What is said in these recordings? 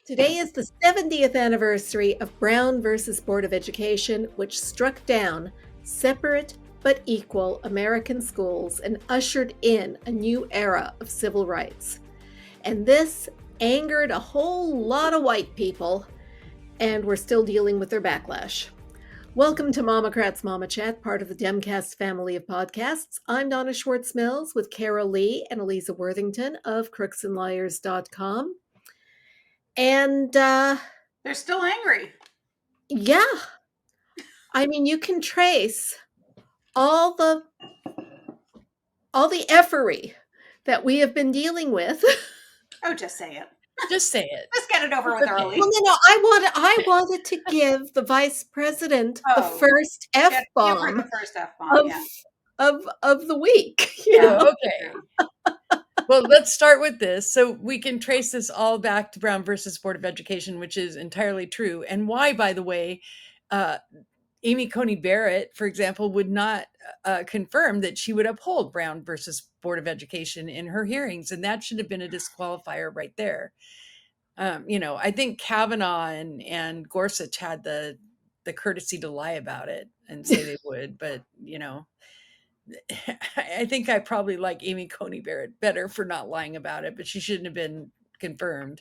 Today is the 70th anniversary of Brown versus Board of Education, which struck down separate but equal American schools and ushered in a new era of civil rights. And this angered a whole lot of white people, and we're still dealing with their backlash. Welcome to MOMocrats Chat, part of the Demcast family of podcasts. I'm Donna Schwartz Mills with Karoli and Aliza Worthington of crooksandliars.com. And they're still angry. Yeah. I mean, you can trace all the effery that we have been dealing with. Oh, just say it. Just say it. Let's get it over with early. Well, no. I wanted to give the vice president the first F-bomb. The first F-bomb, of the week. Okay. Well, let's start with this. So we can trace this all back to Brown versus Board of Education, which is entirely true. And why, by the way, Amy Coney Barrett, for example, would not confirm that she would uphold Brown versus Board of Education in her hearings. And that should have been a disqualifier right there. I think Kavanaugh and Gorsuch had the courtesy to lie about it and say they would, but I think I probably like Amy Coney Barrett better for not lying about it, but she shouldn't have been confirmed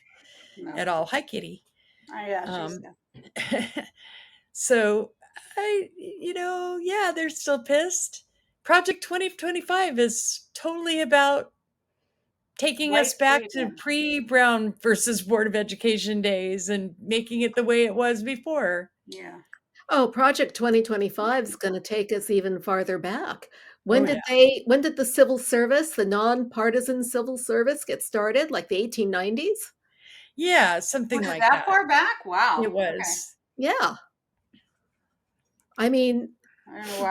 at all. Hi, Kitty. Yeah. So they're still pissed. Project 2025 is totally about taking us back to pre-Brown versus Board of Education days and making it the way it was before. Yeah. Oh, Project 2025 is going to take us even farther back. When did the civil service, the nonpartisan civil service, get started? Like the 1890s? Yeah, something like that. That far back? Wow. It was. Okay. Yeah. I mean,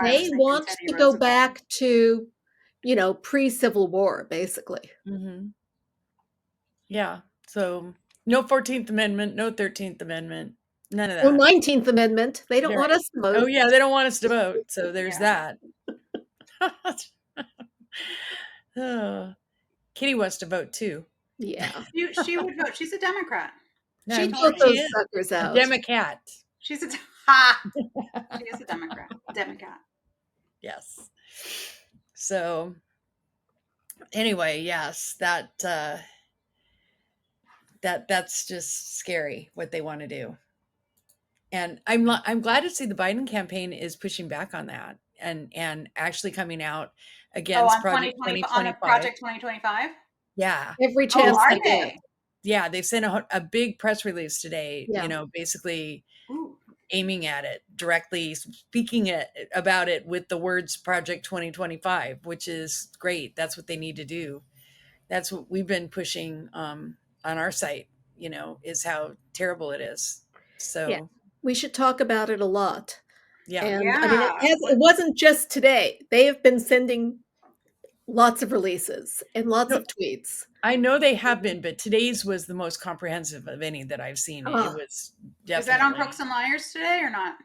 they want to go back to, pre-Civil War, basically. Mm-hmm. Yeah. So no 14th Amendment, no 13th Amendment. None of that. No 19th Amendment. They don't want us to vote. Oh, yeah, they don't want us to vote. So there's that. Kitty wants to vote too. Yeah. She would vote. She's a Democrat. No, she'd vote those suckers out. Democrat. She is a Democrat. Democrat. Yes. So anyway, yes, that's just scary what they want to do. And I'm glad to see the Biden campaign is pushing back on that and actually coming out against Project 2025. Project 2025? Yeah. Every chance they get. Yeah, they've sent a big press release today, basically aiming at it, directly speaking about it with the words Project 2025, which is great. That's what they need to do. That's what we've been pushing on our site, is how terrible it is. So yeah. We should talk about it a lot. Yeah. And I mean, it wasn't just today. They have been sending lots of releases and lots of tweets. I know they have been, but today's was the most comprehensive of any that I've seen. It was definitely. Is that on Crooks and Liars today or not?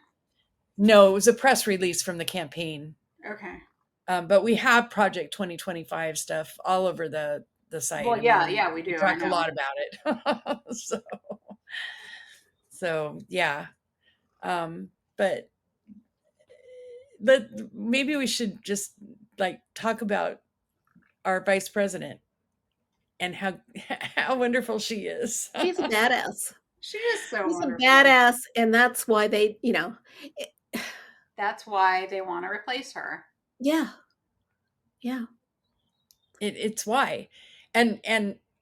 No, it was a press release from the campaign. Okay. But we have Project 2025 stuff all over the site. Well, yeah, we do. We talk a lot about it. So yeah. But maybe we should just talk about our vice president and how wonderful she is. She's a badass. She is so She's wonderful. A badass, and that's why they, that's why they want to replace her. Yeah. Yeah. It's why. And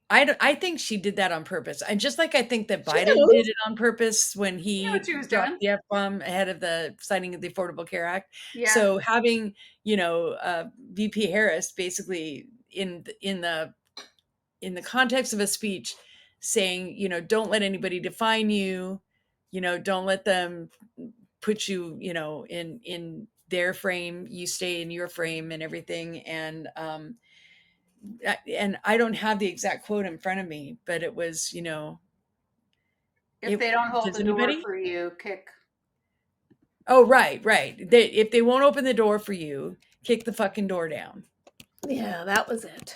I think she did that on purpose. And just like I think that Biden did it on purpose when he dropped the F-bomb ahead of the signing of the Affordable Care Act. Yeah. So having, VP Harris basically in the context of a speech saying, don't let anybody define you, don't let them put you, in their frame, you stay in your frame and everything. And I don't have the exact quote in front of me, but it was, if they don't hold the door for you, kick. Oh, right. If they won't open the door for you, kick the fucking door down. Yeah, that was it.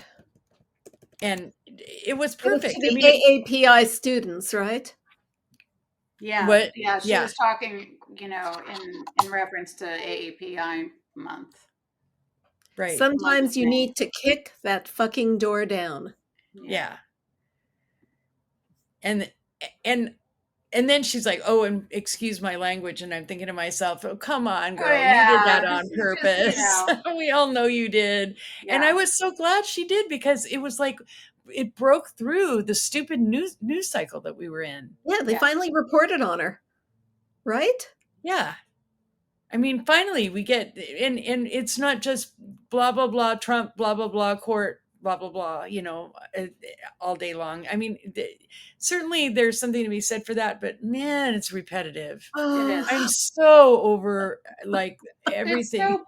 And it was It was perfect. to the AAPI students, right? Yeah. What? Yeah. She Yeah. was talking, in reference to AAPI month. Right. Sometimes you need to kick that fucking door down. Yeah. And then she's like, "Oh, and excuse my language." And I'm thinking to myself, "Oh, come on, girl. You did that on purpose. We all know you did." Yeah. And I was so glad she did, because it was like it broke through the stupid news cycle that we were in. Yeah, they finally reported on her. Right? Yeah. I mean, finally we get, and it's not just blah, blah, blah, Trump, blah, blah, blah, court, blah, blah, blah, all day long. I mean, certainly there's something to be said for that, but man, it's repetitive. It is. I'm so over like everything.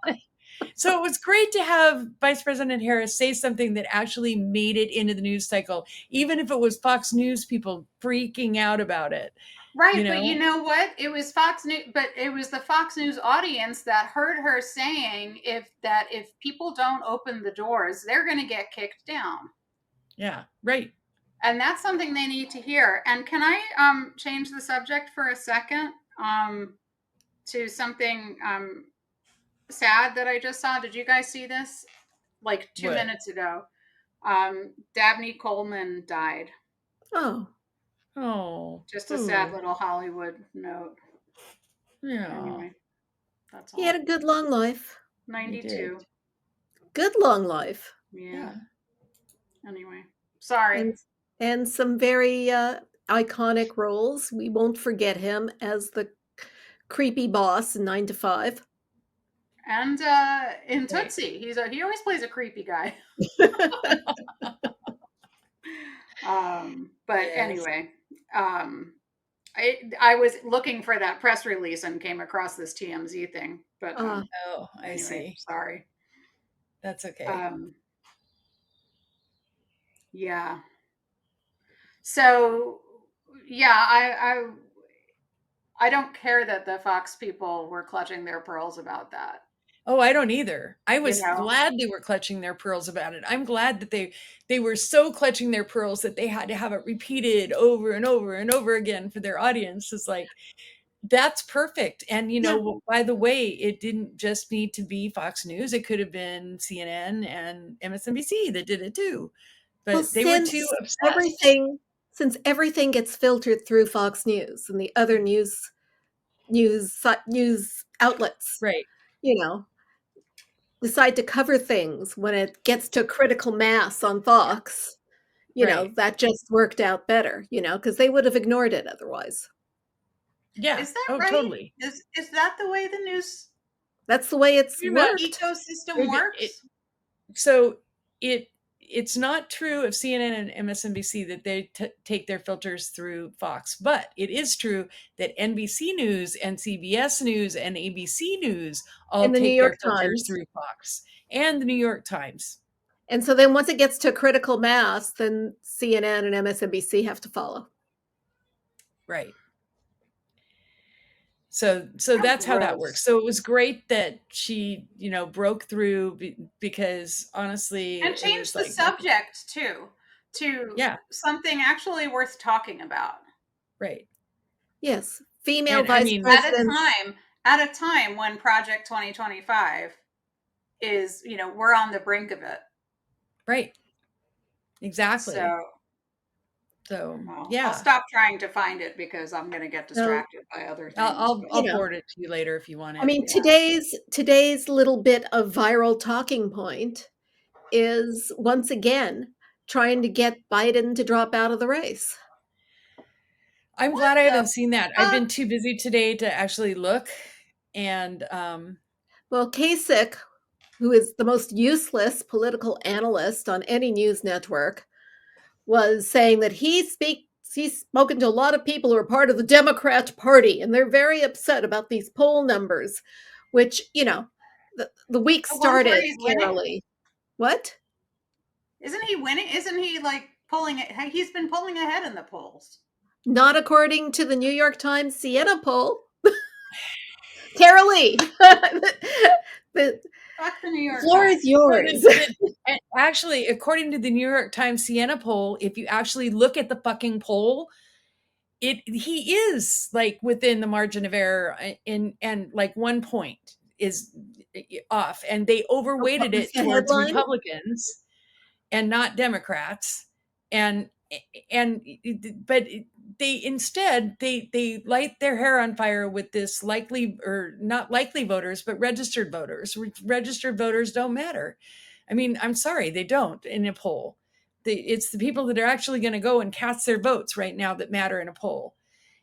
So it was great to have Vice President Harris say something that actually made it into the news cycle, even if it was Fox News people freaking out about it. Right, but you know what? It was Fox News, but it was the Fox News audience that heard her saying if people don't open the doors, they're going to get kicked down. Yeah, right. And that's something they need to hear. And can I change the subject for a second to something sad that I just saw? Did you guys see this? Like 2 minutes ago. Dabney Coleman died. Oh, just a sad little Hollywood note. Yeah. Anyway, that's all. He had a good long life. 92. Good long life. Yeah. Anyway, sorry. And some very iconic roles. We won't forget him as the creepy boss in 9 to 5. And in Tootsie, he always plays a creepy guy. But anyway, I was looking for that press release and came across this TMZ thing. But I see. Sorry. That's okay. Yeah. So yeah, I don't care that the Fox people were clutching their pearls about that. Oh, I don't either. I was glad they were clutching their pearls about it. I'm glad that they were so clutching their pearls that they had to have it repeated over and over and over again for their audience. It's like, that's perfect. And, by the way, it didn't just need to be Fox News. It could have been CNN and MSNBC that did it too. But they were too obsessed. Since everything gets filtered through Fox News and the other news outlets, right? Decide to cover things when it gets to critical mass on Fox, that just worked out better, because they would have ignored it otherwise. Yeah. Is that right? Totally. Is that the way the news? That's the way it's ecosystem works. So it's not true of CNN and MSNBC that they take their filters through Fox, but it is true that NBC News and CBS News and ABC News all take their filters through Fox and the New York Times. And so then once it gets to critical mass, then CNN and MSNBC have to follow. Right. So that's how that works. So it was great that she, broke through because honestly, and changed the subject too to something actually worth talking about. Right. Yes. Female vice president at a time when Project 2025 is, we're on the brink of it. Right. Exactly. So yeah, I'll stop trying to find it because I'm going to get distracted by other things. I'll forward it to you later if you want it. I mean, today's little bit of viral talking point is once again trying to get Biden to drop out of the race. I'm glad I haven't seen that. I've been too busy today to actually look. And well, Kasich, who is the most useless political analyst on any news network, was saying that he's spoken to a lot of people who are part of the Democrat Party, and they're very upset about these poll numbers, which, the week started, Karoli. What? Isn't he winning? Isn't he pulling it? He's been pulling ahead in the polls. Not according to the New York Times Siena poll. Karoli, Back to New The York. floor is yours. And actually, according to the New York Times Siena poll, if you actually look at the fucking poll, he is like within the margin of error and like 1 point is off, and they overweighted was it the towards headline? Republicans and not Democrats. And but they instead they light their hair on fire with this likely or not likely voters, but registered voters. Registered voters don't matter. I mean, I'm sorry, they don't in a poll. It's the people that are actually going to go and cast their votes right now that matter in a poll.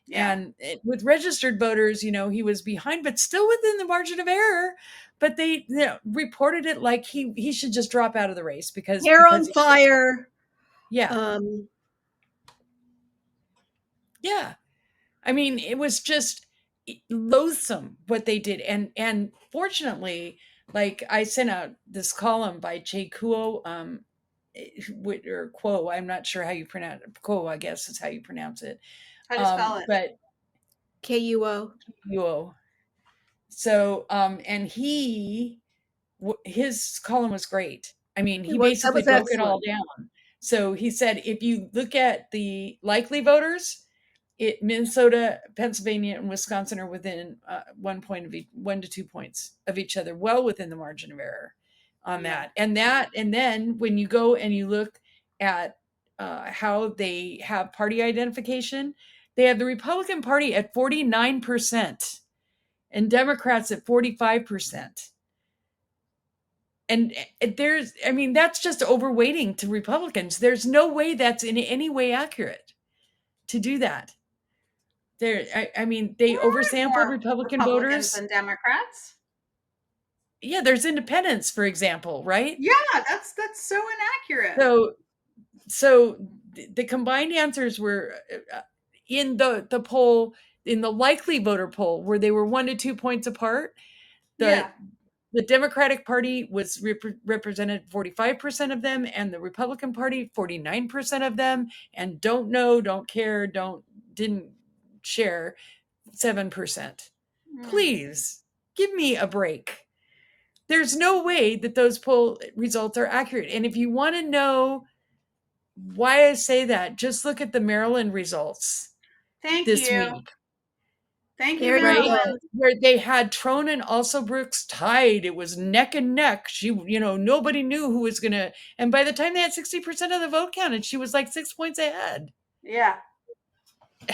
Yeah. And with registered voters, he was behind, but still within the margin of error. But they reported it like he should just drop out of the race because Hair on fire. Yeah. Yeah. I mean, it was just loathsome what they did. And fortunately, like I sent out this column by Jay Kuo, or Quo, I'm not sure how you pronounce it. Quo, I guess is how you pronounce it. How do you spell it? But Kuo. Kuo. So, and his column was great. I mean, he basically broke it all down. So he said, if you look at the likely voters, Minnesota, Pennsylvania, and Wisconsin are within 1 to 2 points of each other, well within the margin of error on that. And then when you go and you look at how they have party identification, they have the Republican Party at 49% and Democrats at 45%. And that's just overweighting to Republicans. There's no way that's in any way accurate to do that. They oversampled Republican voters than Democrats. Yeah, there's independents, for example, right? Yeah, that's so inaccurate. So the combined answers were in the poll, in the likely voter poll, where they were 1 to 2 points apart. The Democratic Party was represented 45% of them, and the Republican Party 49% of them, and don't know, don't care, didn't share 7%. Please give me a break. There's no way that those poll results are accurate. And if you want to know why I say that, just look at the Maryland results this week. Thank you, Maryland. Where they had Trone and also Brooks tied. It was neck and neck. Nobody knew who was going to. And by the time they had 60% of the vote counted, she was like 6 points ahead. Yeah.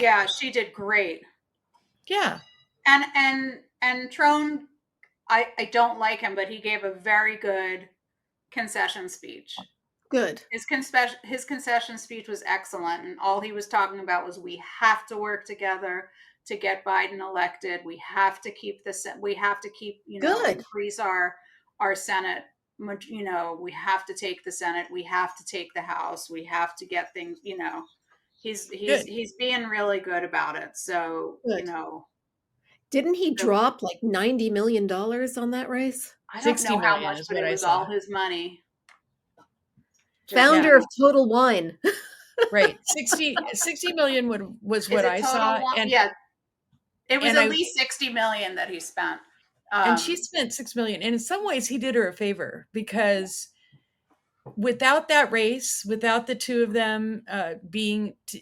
Yeah, she did great. Yeah. And Trone, I don't like him, but he gave a very good concession speech. Good. His concession speech was excellent, and all he was talking about was we have to work together to get Biden elected. We have to keep increase our Senate. We have to take the Senate. We have to take the House. We have to get things. He's being really good about it. So good. Didn't he drop like $90 million on that race? I don't know how much, but it was all his money. Founder of Total Wine. Right. 60 million was what I saw. And yeah, it was at least 60 million that he spent. And she spent 6 million. And in some ways he did her a favor, because without that race, without the two of them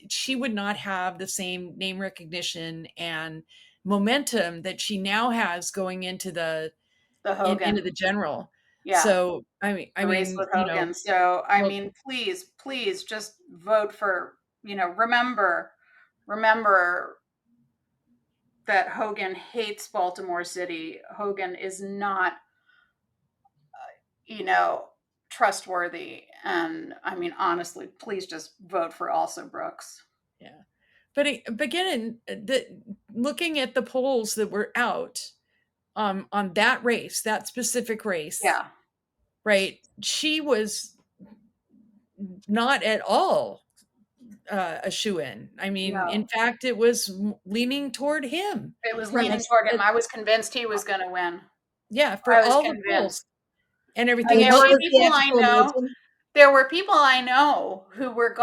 she would not have the same name recognition and momentum that she now has going into the into the general. Yeah. So race with Hogan. Please just vote for, remember that Hogan hates Baltimore City. Hogan is not, trustworthy. And honestly, please just vote for also Brooks. Yeah. But again, looking at the polls that were out on that race, that specific race. Yeah. Right. She was not at all a shoo-in. In fact, it was leaning toward him. It was leaning toward him. I was convinced he was going to win. Yeah, for all the polls and everything. There were people I know who were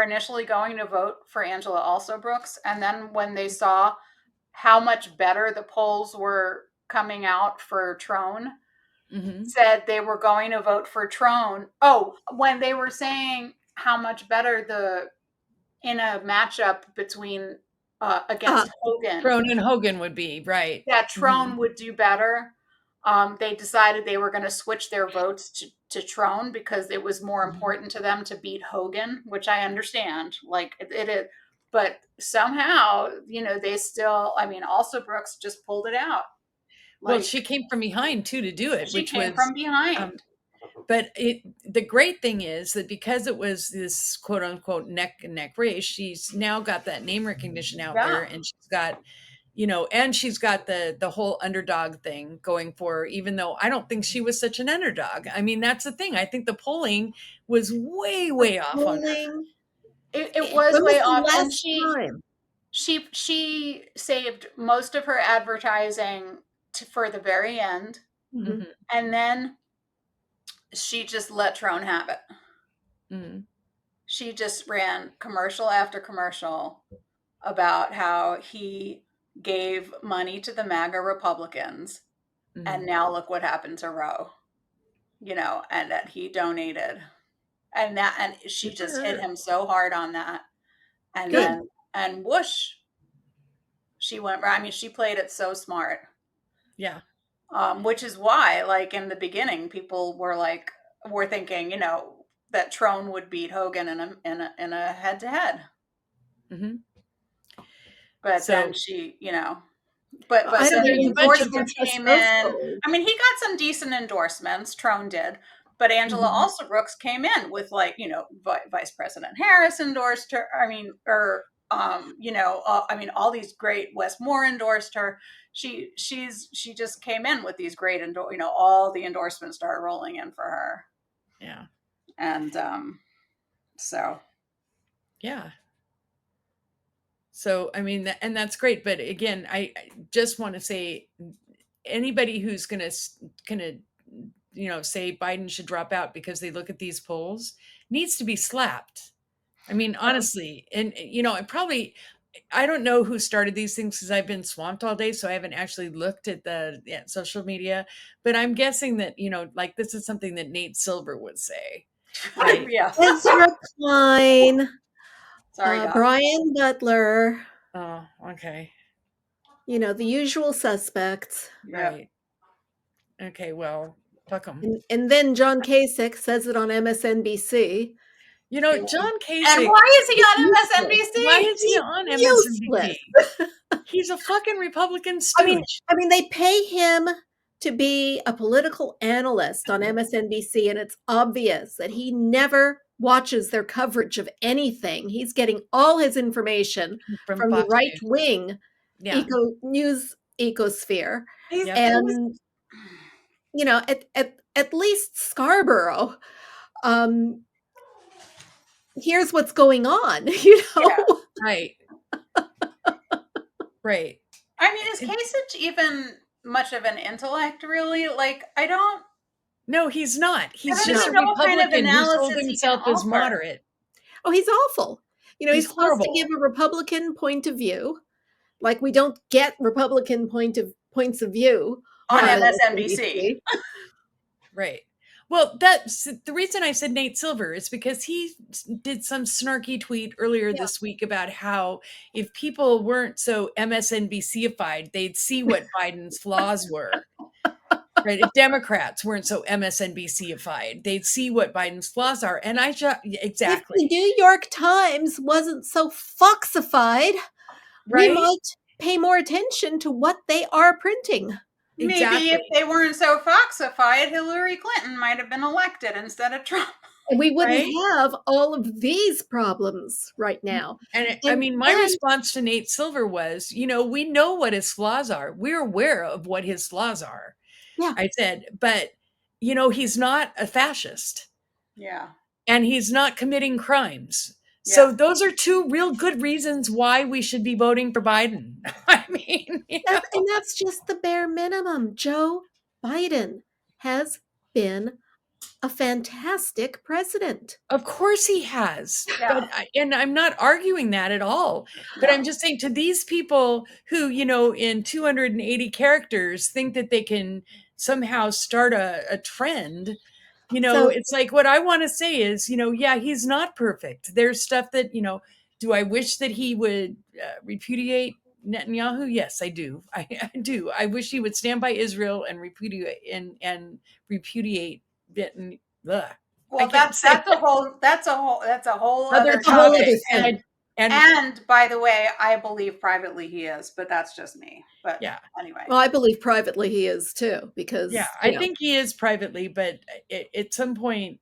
initially going to vote for Angela Also Brooks, and then when they saw how much better the polls were coming out for Trone Mm-hmm. said they were going to vote for Trone. Oh, when they were saying how much better in a matchup between against Hogan, Trone and Hogan would be right. that Trone would do better. They decided they were going to switch their votes to Trone because it was more important to them to beat Hogan, which I understand. Like it is, but somehow, they still. I mean, also Brooks just pulled it out. Well, she came from behind too to do it, She which came was from behind. But the great thing is that because it was this quote unquote neck and neck race, she's now got that name recognition out there, and she's got, and she's got the whole underdog thing going for her, even though I don't think she was such an underdog. I mean, that's the thing. I think the polling was way off on her. It was way off, and time. she saved most of her advertising for the very end, and then she just let Trone have it. Mm-hmm. She just ran commercial after commercial about how he gave money to the MAGA Republicans, and now look what happened to Roe, and that he donated, and she just hit him so hard on that, and then whoosh, she went. I mean, she played it so smart. Yeah. Which is why, like in the beginning, people were thinking, that Trone would beat Hogan in a head to head. But then she, but then the endorsements came in. I mean, he got some decent endorsements. Trone did, but Angela Alsobrooks came in with Vice President Harris endorsed her. I mean, all these great. Wes Moore endorsed her. She just came in with these great all the endorsements started rolling in for her. Yeah. And so yeah. So I mean, and that's great, but again, I just want to say, anybody who's gonna say Biden should drop out because they look at these polls needs to be slapped. I mean, honestly, and I don't know who started these things because I've been swamped all day, so I haven't actually looked at the social media. But I'm guessing that this is something that Nate Silver would say, right? Yeah. Ezra Klein, sorry, Brian Butler. Oh, okay. The usual suspects. Right. Okay. Well, fuck them. And then John Kasich says it on MSNBC. John Kasich. And why is he on MSNBC? Why is he on MSNBC? He's a fucking Republican stooge. I mean, they pay him to be a political analyst on MSNBC, and it's obvious that he never watches their coverage of anything. He's getting all his information from the right-wing news ecosphere. And, at least Scarborough, here's what's going on, Right. Right. I mean, is Kasich even much of an intellect, really? Like, No, he's not. He's just a Republican who's told himself as moderate. Oh, he's awful. He's supposed to give a Republican point of view. Like, we don't get Republican points of view on MSNBC. Right. Well, that's the reason I said Nate Silver is because he did some snarky tweet earlier this week about how if people weren't so MSNBC-ified, they'd see what Biden's flaws were. Right? If Democrats weren't so MSNBC-ified, they'd see what Biden's flaws are. And exactly. If the New York Times wasn't so Foxified, we might pay more attention to what they are printing. Maybe if they weren't so Foxified, Hillary Clinton might have been elected instead of Trump. And we wouldn't have all of these problems right now. And I mean, my response to Nate Silver was, we know what his flaws are. We're aware of what his flaws are. Yeah. I said, but, he's not a fascist. Yeah. And he's not committing crimes. Yeah. So those are two real good reasons why we should be voting for Biden. I mean, and that's just the bare minimum. Joe Biden has been a fantastic president. Of course he has. Yeah. And I'm not arguing that at all. But I'm just saying to these people who, in 280 characters think that they can somehow start a trend, So- it's like what I want to say is, yeah, he's not perfect. There's stuff that, do I wish that he would repudiate Netanyahu? Yes, I do. I do. I wish he would stand by Israel and repudiate and repudiate ugh. Well, that's a whole other topic. topic. And by the way, I believe privately he is, but that's just me. But yeah, anyway. Well, I believe privately he is too, because I think he is privately, but at some point,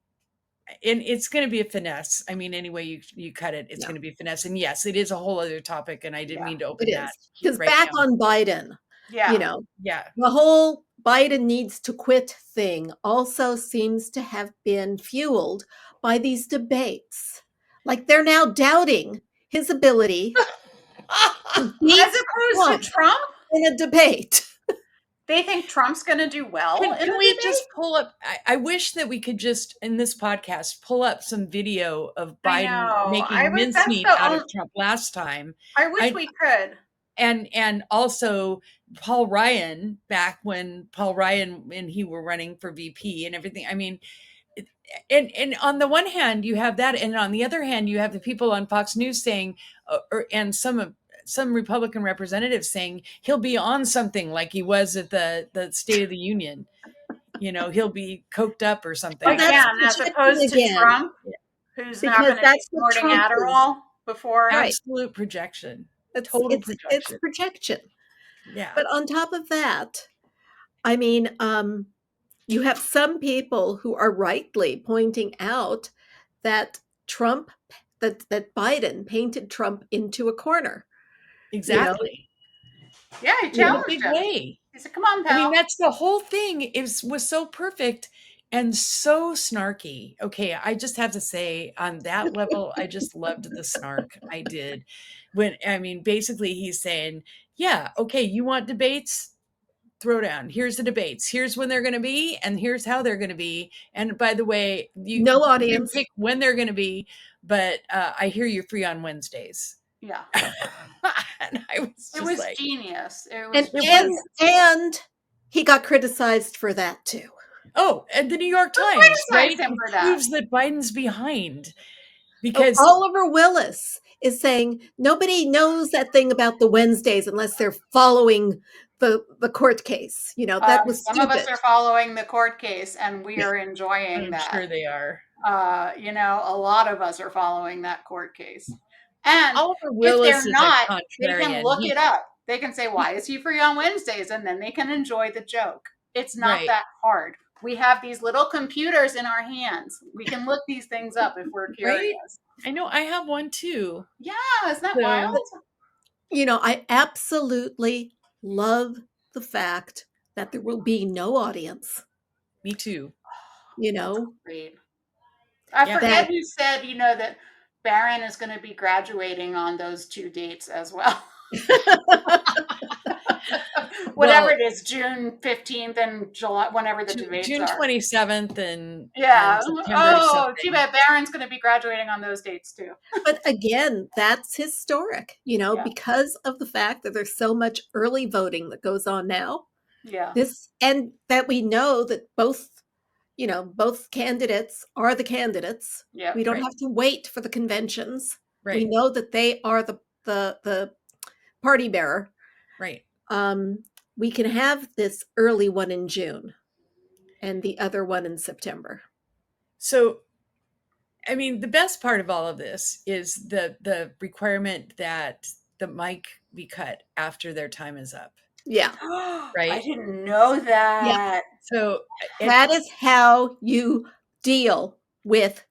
and it's going to be a finesse. I mean, anyway you cut it, it's going to be finesse. And yes, it is a whole other topic, and I didn't mean to open that. Because back on Biden, the whole Biden needs to quit thing also seems to have been fueled by these debates. Like they're now doubting his ability to beat as opposed to Trump in a debate. They think Trump's going to do well. Can we just pull up? I wish that we could just, in this podcast, pull up some video of Biden making mincemeat out of Trump last time. I wish we could. And also Paul Ryan, back when Paul Ryan and he were running for VP and everything. I mean, and on the one hand you have that, and on the other hand you have the people on Fox News saying, and some Republican representatives saying he'll be on something like he was at the State of the Union. He'll be coked up or something. Again, as opposed to Trump, who's not going to be snorting Adderall before. Absolute projection. Total projection. It's projection. Yeah. But on top of that, I mean, you have some people who are rightly pointing out that that Biden painted Trump into a corner. Exactly. Yeah, he challenged him. He said, "Come on, pal." I mean, that's the whole thing. Was so perfect and so snarky. Okay, I just have to say, on that level, I just loved the snark. I did. Basically, he's saying, "Yeah, okay, you want debates? Throw down. Here's the debates. Here's when they're going to be, and here's how they're going to be. And by the way, no audience, you pick when they're going to be. But I hear you're free on Wednesdays." Yeah. And it was genius. And he got criticized for that too. Oh, and the New York Times, right? Proves that Biden's behind. Because Oliver Willis is saying nobody knows that thing about the Wednesdays unless they're following the court case. That was some of us are following the court case, and we are enjoying that. I'm sure they are. A lot of us are following that court case. And Oliver Willis, if they're not, they can look it up. They can say, "Why is he free on Wednesdays?" And then they can enjoy the joke. It's not that hard. We have these little computers in our hands. We can look these things up if we're curious. Right? I know. I have one too. Yeah, isn't that wild? I absolutely love the fact that there will be no audience. Me too. Great. I forget who said, that Barron is going to be graduating on those 2 dates as well. Whatever it is, June 15th and July, whenever the debates June 27th and September too bad Barron's going to be graduating on those dates too. But again, that's historic, because of the fact that there's so much early voting that goes on now. Yeah. And that we know that both candidates are the candidates. Yeah. We don't have to wait for the conventions. Right. We know that they are the party bearer. Right. We can have this early one in June and the other one in September. So, the best part of all of this is the requirement that the mic be cut after their time is up. Yeah. Right. I didn't know that. Yeah. So that is how you deal with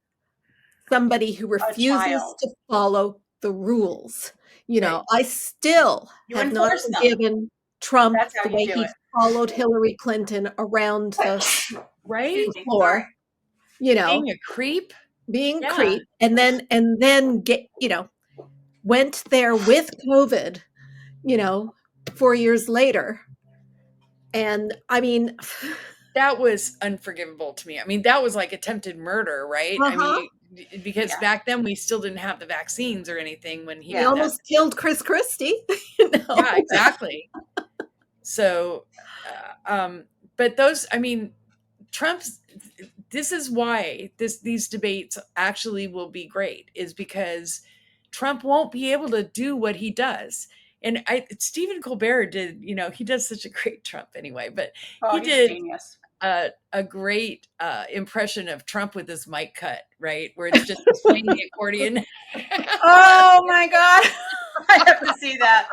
somebody who refuses to follow the rules. I still have not forgiven Trump the way he followed Hillary Clinton around the floor. Being a creep. Creep. And then get, went there with COVID, 4 years later. And that was unforgivable to me. I mean, that was like attempted murder, right? I mean, because Yeah. back then we still didn't have the vaccines or anything when he He Yeah. did that. almost killed Chris Christie. You know? Yeah, exactly. So, but those, I mean, Trump's, this is why these debates actually will be great, is because Trump won't be able to do what he does. And Stephen Colbert did, you know, he does such a great Trump anyway, but he he's did genius. a great impression of Trump with his mic cut, right? Where it's just playing the accordion. Oh my God. I have to see that.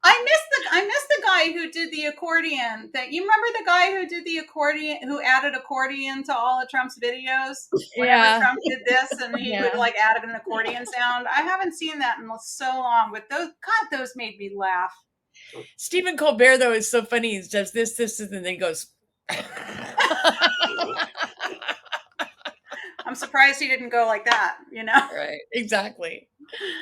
I missed the guy who did the accordion thing. You remember the guy who did the accordion, who added accordion to all of Trump's videos? Whenever Trump did this, and he would like add an accordion sound. I haven't seen that in so long, but those made me laugh. Stephen Colbert, though, is so funny. He does this, and then he goes. I'm surprised he didn't go like that, you know? Right, exactly.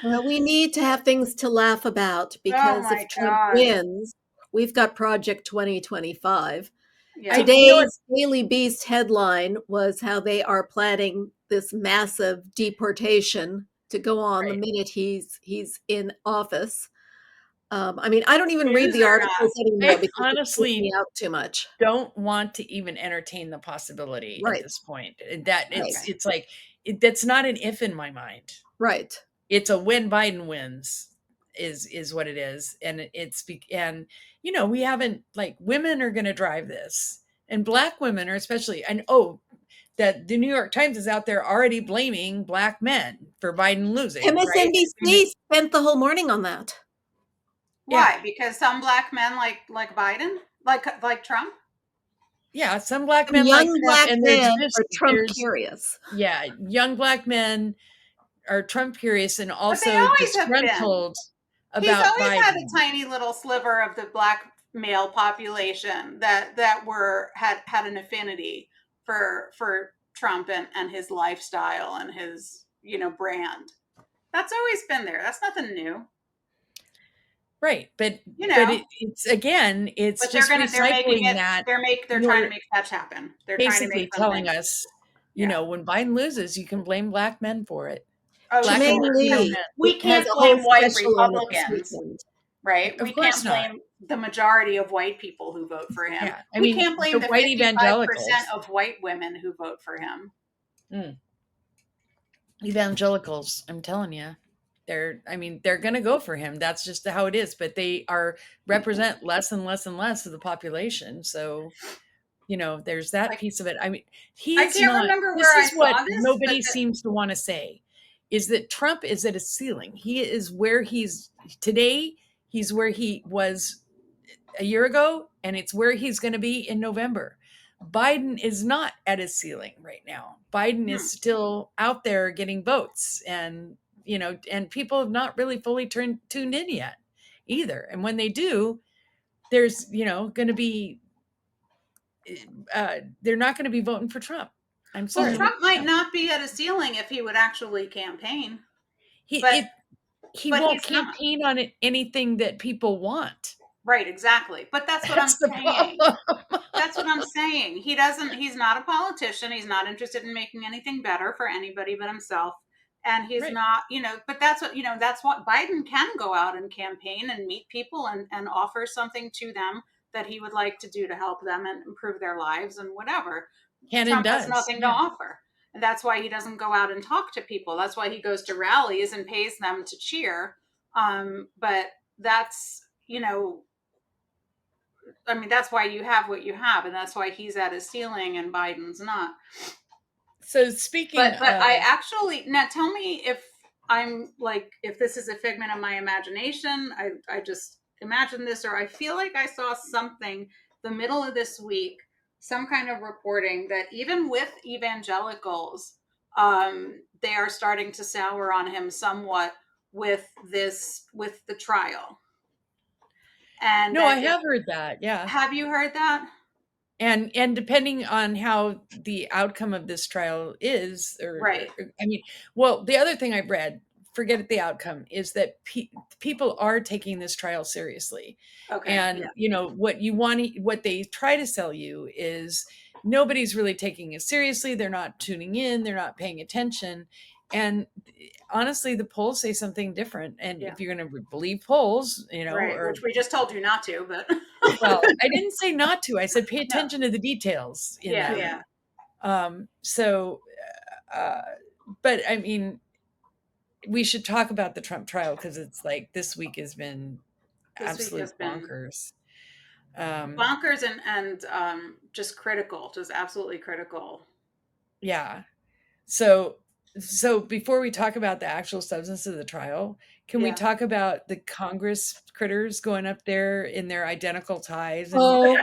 Well, we need to have things to laugh about, because if Trump wins, we've got Project 2025. Yeah. Today's Daily Beast headline was how they are planning this massive deportation to go on the minute he's in office. I mean, I don't even read the articles anymore because honestly, it freaks me out too much. Don't want to even entertain the possibility at this point. That it's like that's not an if in my mind. Right. It's a when Biden wins is what it is, and and you know, we haven't, like, women are going to drive this, and Black women are especially, and that the New York Times is out there already blaming Black men for Biden losing. MSNBC spent the whole morning on that. Why? Because some Black men like Biden, like Trump. Yeah, some Black men like Trump, Black and men are Trump curious. Yeah, young Black men are Trump curious, and also disgruntled about Biden. He's always had a tiny little sliver of the Black male population that had an affinity for Trump and his lifestyle and his, you know, brand. That's always been there. That's nothing new. Right, but you know, it's again, it's but just recycling that. They're trying to make that happen. They're basically telling us, you know, when Biden loses, you can blame Black men for it. We can't blame white Republicans, right? We can't blame the majority of white people who vote for him. Yeah. We can't blame the 55% of white women who vote for him. Evangelicals, I'm telling you. They're going to go for him. That's just how it is. But they represent less and less and less of the population. So, you know, there's that piece of it. I mean, I can't remember where I saw this. Nobody seems to want to say is that Trump is at a ceiling. He is where he's today. He's where he was a year ago, and it's where he's going to be in November. Biden is not at his ceiling right now. Biden is still out there getting votes, and you know, and people have not really fully tuned in yet either. And when they do, there's, you know, going to be, they're not going to be voting for Trump. I'm sorry. Well, Trump might not be at a ceiling if he would actually campaign. He won't campaign on anything that people want. Right, exactly. But that's what I'm saying. That's what I'm saying. He's not a politician. He's not interested in making anything better for anybody but himself. And he's not, you know, but that's what Biden can go out and campaign and meet people and offer something to them that he would like to do to help them and improve their lives and whatever. Trump has nothing to offer. And that's why he doesn't go out and talk to people. That's why he goes to rallies and pays them to cheer. But that's, you know, I mean, that's why you have what you have. And that's why he's at his ceiling and Biden's not. So speaking but I actually, now tell me if I'm like, if this is a figment of my imagination, I just imagine this, or I feel like I saw something the middle of this week, some kind of reporting that even with evangelicals, they are starting to sour on him somewhat with the trial. And no, I have heard that. Yeah. Have you heard that? And depending on how the outcome of this trial is, I mean, well, the other thing I've read forget the outcome, is that people are taking this trial seriously. Okay. And, you know, what they try to sell you is nobody's really taking it seriously. They're not tuning in. They're not paying attention. And honestly, the polls say something different. And if you're going to believe polls, you know, right, which we just told you not to, but well, I didn't say not to. I said pay attention to the details. So, but I mean, we should talk about the Trump trial because it's like this week has been absolute bonkers. Bonkers and just critical, just absolutely critical. Yeah. So before we talk about the actual substance of the trial, can we talk about the Congress critters going up there in their identical ties and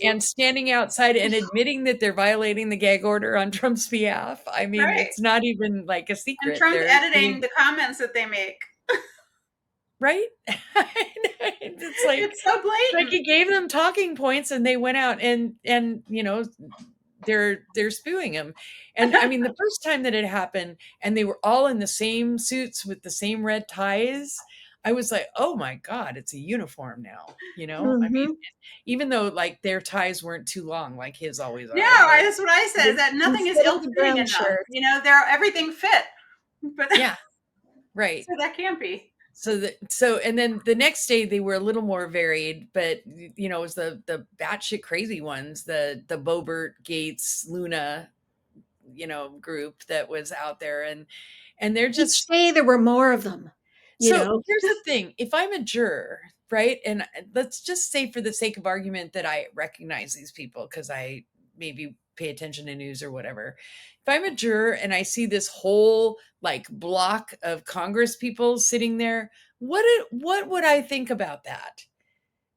and standing outside and admitting that they're violating the gag order on Trump's behalf? I mean, it's not even like a secret. And Trump editing the comments that they make. Right? It's like, it's so blatant. Like he gave them talking points and they went out and you know, they're spewing him. And I mean, the first time that it happened and they were all in the same suits with the same red ties, I was like, oh my God, it's a uniform now. You know, I mean, even though like their ties weren't too long, like his always are. No, that's what I said, is that nothing is ill-fitting enough. You know, everything fit. But yeah, right. So that can't be. So and then the next day they were a little more varied, but you know, it was the batshit crazy ones, the Boebert, Gates, Luna, you know, group that was out there, and they're just each day there were more of them. You know? Here's the thing: if I'm a juror, right, and let's just say for the sake of argument that I recognize these people because I maybe pay attention to news or whatever. If I'm a juror and I see this whole like block of Congress people sitting there, what would I think about that?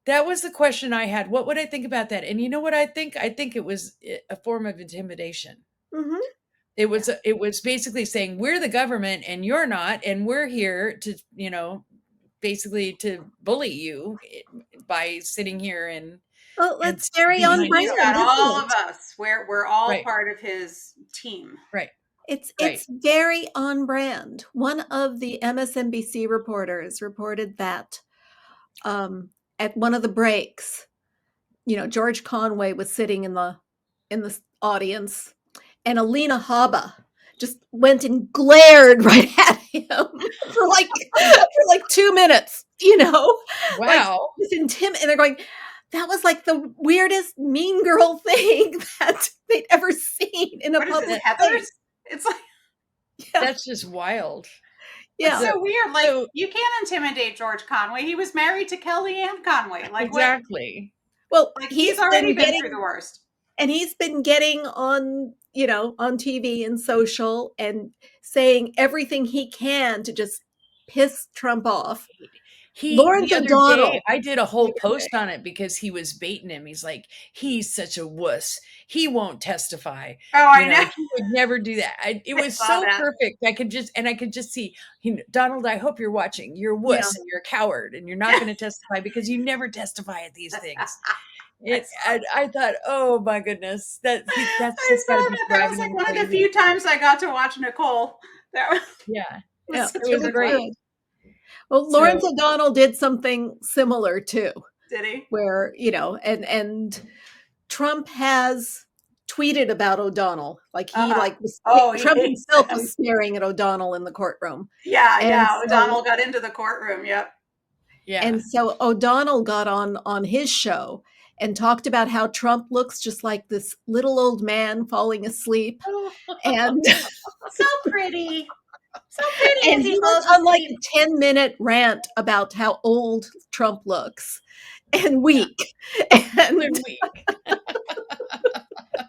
That was the question I had. What would I think about that? And you know what I think? I think it was a form of intimidation. Mm-hmm. It was basically saying we're the government and you're not, and we're here to, you know, basically to bully you by sitting here and. Well, that's very on brand. All of us, we're all part of his team. Right. It's very on brand. One of the MSNBC reporters reported that at one of the breaks, you know, George Conway was sitting in the audience, and Alina Habba just went and glared right at him for like 2 minutes. You know, wow, and they're going. That was like the weirdest Mean Girl thing that they'd ever seen in a public place. It's like that's just wild. Yeah, it's so weird. Like you can't intimidate George Conway. He was married to Kellyanne Conway. Like exactly. Well, like he's already been through the worst, and he's been getting on, you know, on TV and social and saying everything he can to just piss Trump off. Lawrence O'Donnell. I did a whole post on it because he was baiting him. He's like, he's such a wuss. He won't testify. Oh, I know. He would never do that. It was so perfect. I could just see, Donald, I hope you're watching. You're a wuss and you're a coward and you're not going to testify because you never testify at these things. I thought, oh my goodness, that's just got to be that was like one of the few times I got to watch Nicole. It was great. Well, Lawrence O'Donnell did something similar too. Did he? Where, you know, and Trump has tweeted about O'Donnell. Like he Trump himself was staring at O'Donnell in the courtroom. Yeah. O'Donnell got into the courtroom. Yep. Yeah. And so O'Donnell got on his show and talked about how Trump looks just like this little old man falling asleep. And so pretty. So pretty. And he went on like a 10-minute rant about how old Trump looks and weak. And weak.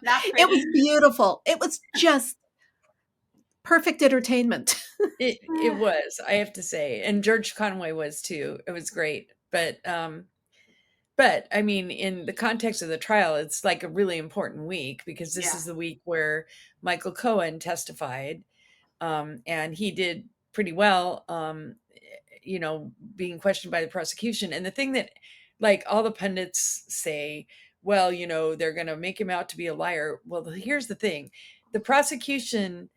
It was beautiful. It was just perfect entertainment. It was, I have to say. And George Conway was too. It was great. But I mean, in the context of the trial, it's like a really important week because this is the week where Michael Cohen testified. And he did pretty well, you know, being questioned by the prosecution. And the thing that, like, all the pundits say, well, you know, they're going to make him out to be a liar. Well, here's the thing. the prosecution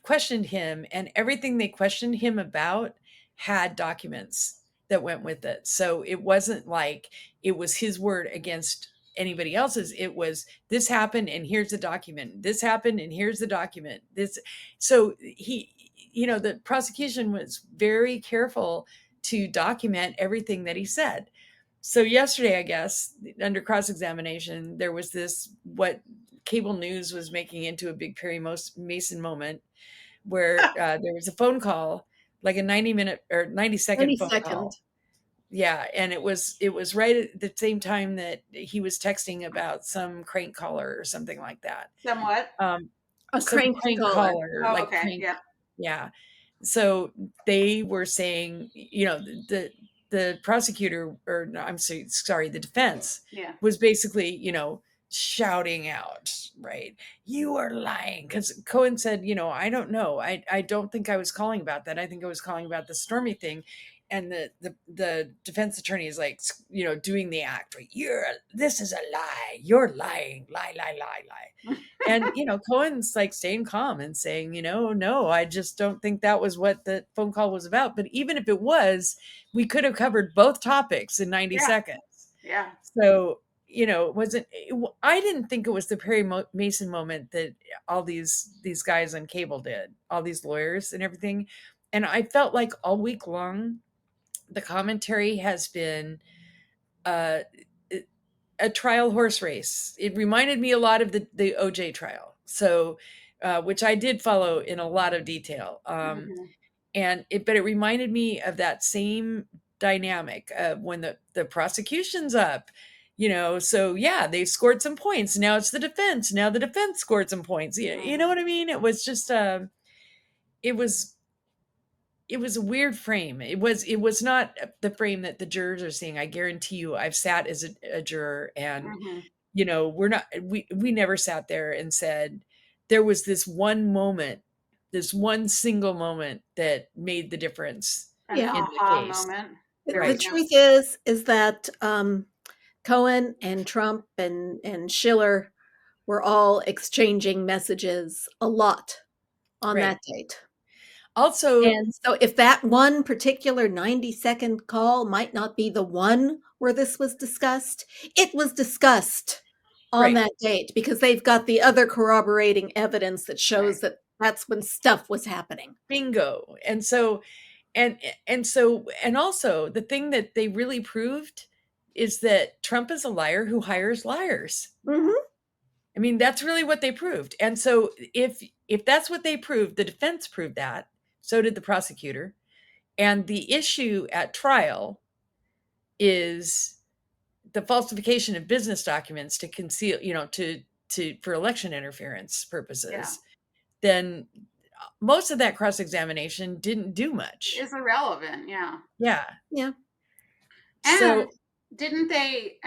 questioned him, and everything they questioned him about had documents that went with it. So it wasn't like it was his word against anybody else's. It was, this happened and here's the document. This happened and here's the document. This, so he, the prosecution was very careful to document everything that he said. So yesterday, I guess, under cross-examination, there was this, what cable news was making into a big Perry Mason moment, where there was a phone call, like a 90-minute or 90-second phone 92nd. call. Yeah, and it was right at the same time that he was texting about some crank caller or something like that. Somewhat. A Some crank caller. Oh, like okay. crank. Yeah. Yeah. So they were saying, the prosecutor, or no, I'm sorry, the defense Yeah. was basically, shouting out, right? You are lying. Because Cohen said, I don't know. I don't think I was calling about that. I think I was calling about the Stormy thing. And the defense attorney is like, doing the act, right? This is a lie. You're lying. Lie, lie, lie, lie. And, Cohen's like staying calm and saying, no, I just don't think that was what the phone call was about. But even if it was, we could have covered both topics in 90 seconds. Yeah. So, I didn't think it was the Perry Mason moment that all these guys on cable did, all these lawyers and everything. And I felt like all week long, the commentary has been a trial horse race. It reminded me a lot of the OJ trial. So, which I did follow in a lot of detail. But it reminded me of that same dynamic of when the prosecution's up, so yeah, they've scored some points. Now it's the defense. Now the defense scored some points. You know what I mean? It was just, it was a weird frame. It was not the frame that the jurors are seeing. I guarantee you, I've sat as a juror, and we never sat there and said there was this one moment, this one single moment that made the difference in the case. Moment. The truth is that Cohen and Trump and Schiller were all exchanging messages a lot on that date. Also, and so if that one particular 90-second call might not be the one where this was discussed, it was discussed on that date because they've got the other corroborating evidence that shows that that's when stuff was happening. Bingo. And so, and also the thing that they really proved is that Trump is a liar who hires liars. Mm-hmm. I mean, that's really what they proved. And so if that's what they proved, the defense proved that, so did the prosecutor. And the issue at trial is the falsification of business documents to conceal, for election interference purposes. Then most of that cross-examination didn't do much. It's irrelevant. Yeah. Yeah. And so, didn't they,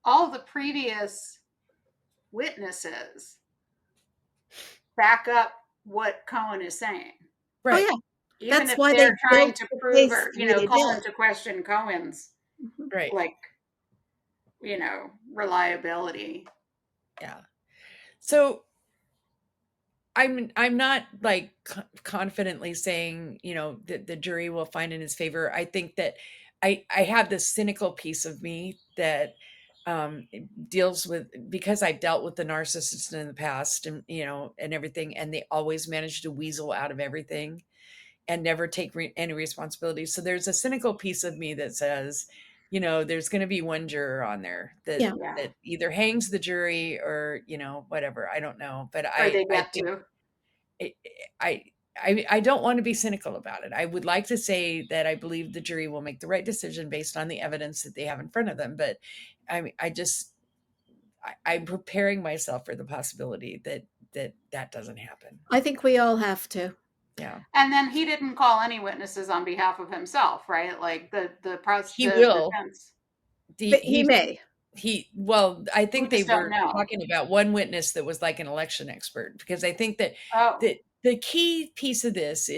all the previous witnesses back up what Cohen is saying. Right. Oh, yeah. Even that's if why they're trying to prove or, they call into question Cohen's reliability. Yeah. So I'm not like confidently saying, that the jury will find in his favor. I think that I have this cynical piece of me that deals with, because I've dealt with the narcissist in the past and, and everything, and they always manage to weasel out of everything and never take any responsibility. So there's a cynical piece of me that says, there's going to be one juror on there that either hangs the jury or, whatever. I don't know, but I don't want to be cynical about it. I would like to say that I believe the jury will make the right decision based on the evidence that they have in front of them. But I'm preparing myself for the possibility that doesn't happen. I think we all have to. Yeah. And then he didn't call any witnesses on behalf of himself, right? Like the he will. Defense. He may. I think they were talking about one witness that was like an election expert, because I think that the key piece of this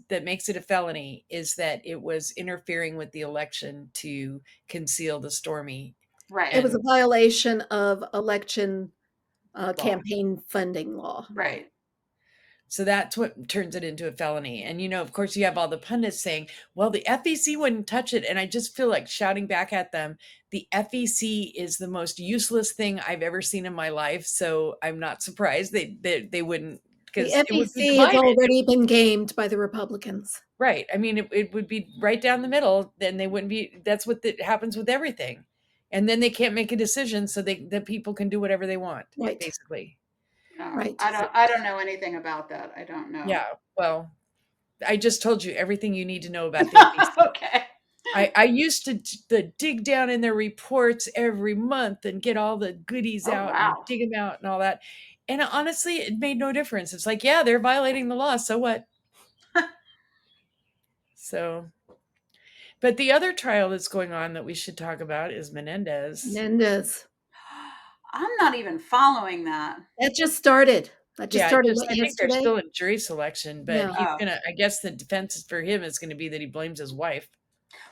that makes it a felony is that it was interfering with the election to conceal the Stormy. Right. It was a violation of election campaign funding law. Right. So that's what turns it into a felony. And, you know, of course, you have all the pundits saying, well, the FEC wouldn't touch it. And I just feel like shouting back at them. The FEC is the most useless thing I've ever seen in my life. So I'm not surprised they wouldn't, The because it would be FEC has divided. already been gamed by the Republicans. Right. I mean, it would be right down the middle. Then they wouldn't be. That's what happens with everything. And then they can't make a decision, so the people can do whatever they want, Right. basically. Right. I don't know anything about that. I don't know. Yeah. Well, I just told you everything you need to know about the FEC. Okay. I used to dig down in their reports every month and get all the goodies out and dig them out and all that. And honestly, it made no difference. It's like, yeah, they're violating the law. So what? So, but the other trial that's going on that we should talk about is Menendez. Menendez. I'm not even following that. That just started. That just started I think yesterday. they're still in jury selection, but Yeah. he's gonna. I guess the defense for him is going to be that he blames his wife.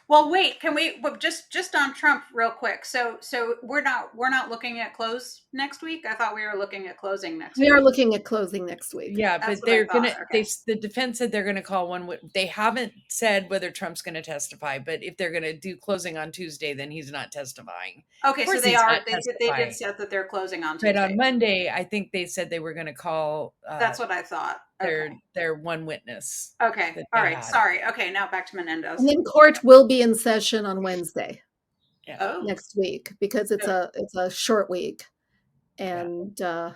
Well, wait, can we just on Trump real quick? So we're not looking at close next week. I thought we were looking at closing next week. We are looking at closing next week. Yeah, That's but what I they're gonna. thought. Okay. The defense said they're going to call one. They haven't said whether Trump's going to testify, but if they're going to do closing on Tuesday, then he's not testifying. Okay, so they are. They did say that they're closing on Tuesday. But on Monday, I think they said they were going to call. That's what I thought. Their one witness. Okay. All right. Sorry. Okay. Now back to Menendez. And then court will be in session on Wednesday. Yeah. Next week, because it's a short week, and the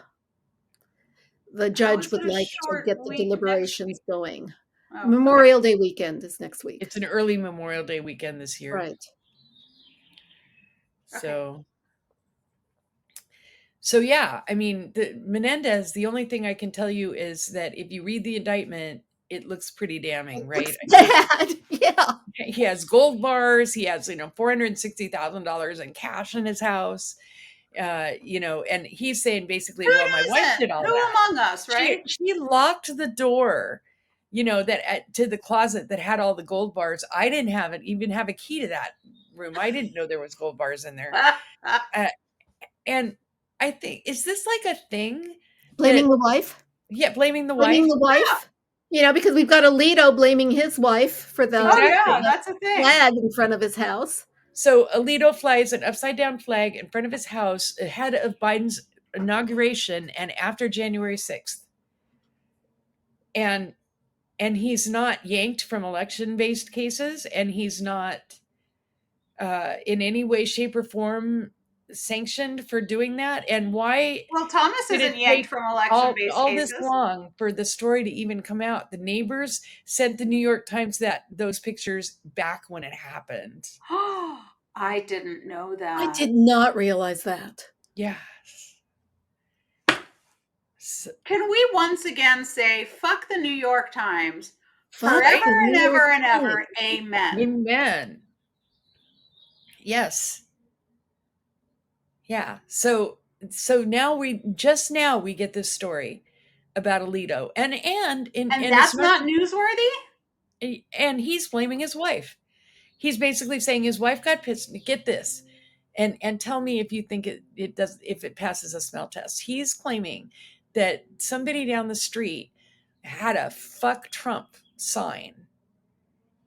judge would like to get the deliberations going. Oh, Memorial Day weekend is next week. It's an early Memorial Day weekend this year, right? So yeah, I mean, Menendez, the only thing I can tell you is that if you read the indictment, it looks pretty damning, right? Bad. Yeah. He has gold bars. He has, $460,000 in cash in his house. And he's saying basically, well, my wife did all that. Who among us, right? She locked the door, to the closet that had all the gold bars. I didn't even have a key to that room. I didn't know there was gold bars in there. And I think, is this like a thing? Blaming the wife? Yeah, blaming the wife. Yeah. Because we've got Alito blaming his wife for the that's a thing. Flag in front of his house. So Alito flies an upside down flag in front of his house ahead of Biden's inauguration and after January 6th. And he's not yanked from election-based cases, and he's not in any way, shape, or form sanctioned for doing that. And why? Well, Thomas isn't yanked from election-based cases. All this long for the story to even come out. The neighbors sent the New York Times those pictures back when it happened. I didn't know that. I did not realize that. Yeah. Can we once again say, fuck the New York Times forever and ever and ever? Amen. Amen. Yes. Yeah. So now we get this story about Alito, and that's not newsworthy. And he's blaming his wife. He's basically saying his wife got pissed. Get this, and tell me if you think it does, if it passes a smell test. He's claiming that somebody down the street had a "fuck Trump" sign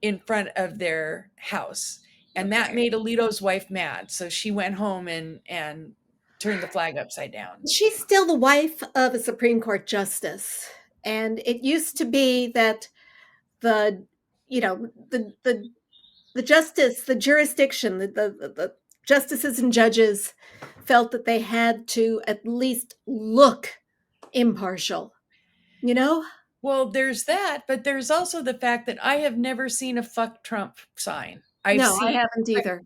in front of their house. And that made Alito's wife mad. So she went home and turned the flag upside down. She's still the wife of a Supreme Court justice. And it used to be that the justice, the jurisdiction, the justices and judges felt that they had to at least look impartial, Well, there's that, but there's also the fact that I have never seen a "fuck Trump" sign. I haven't either.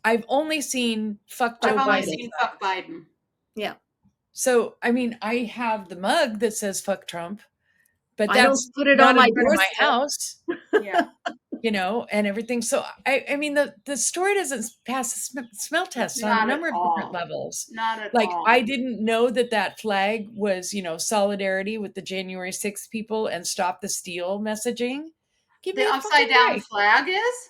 I've only seen "fuck Joe Biden." I've only seen "fuck Biden." Yeah. So, I mean, I have the mug that says "fuck Trump," but I don't put it on my house. Yeah. And everything. So, I mean, the story doesn't pass the smell test on a number of different levels. Not at all. I didn't know that flag was, solidarity with the January 6th people and stop the steal messaging. The upside down flag is?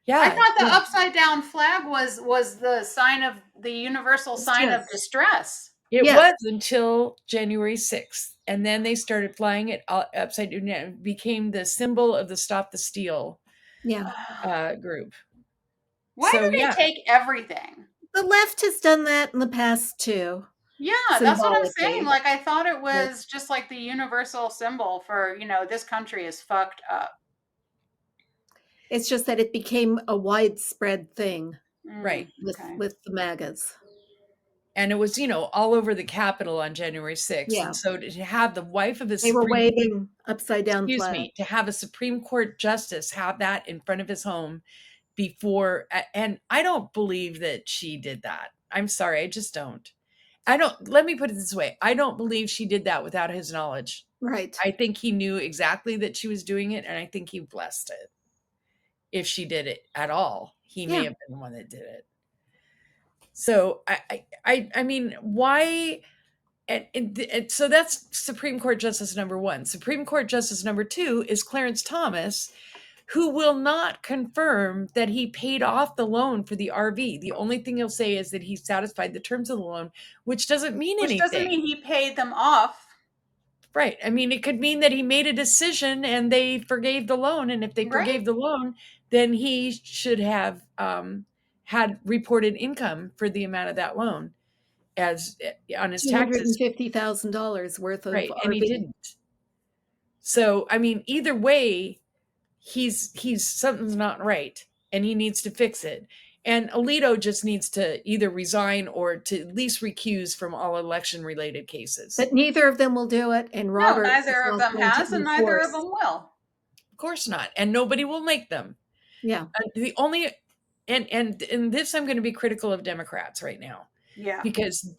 Yeah. I thought the upside down flag was the sign of the universal sign of distress. It was until January 6th. and then they started flying it upside down. It became the symbol of the Stop the Steal group. Why do they take everything? The left has done that in the past too. Yeah, that's what I'm saying. Like, I thought it was just like the universal symbol for, this country is fucked up. It's just that it became a widespread thing. Right. With the MAGAs. And it was, all over the Capitol on January 6th. Yeah. And so to have the wife of a They were waving upside down excuse flag. me, to have a Supreme Court justice have that in front of his home before, and I don't believe that she did that. I'm sorry, I just don't. Let me put it this way. I don't believe she did that without his knowledge. Right. I think he knew exactly that she was doing it, and I think he blessed it. If she did it at all, he may have been the one that did it. So I mean, why? And so that's Supreme Court Justice number 1. Supreme Court Justice number 2 is Clarence Thomas, who will not confirm that he paid off the loan for the RV. The only thing he'll say is that he satisfied the terms of the loan, which doesn't mean anything. Which doesn't mean he paid them off. Right. I mean, it could mean that he made a decision and they forgave the loan. And if they forgave the loan, then he should have had reported income for the amount of that loan as on his taxes. $250,000 worth of RV. And he didn't. So, I mean, either way, he's something's not right and he needs to fix it. And Alito just needs to either resign or to at least recuse from all election related cases. But neither of them will do it. And Robert, neither of them has, and neither of them will. Of course not. And nobody will make them. Yeah. The only, and in this, I'm going to be critical of Democrats right now. Yeah. Because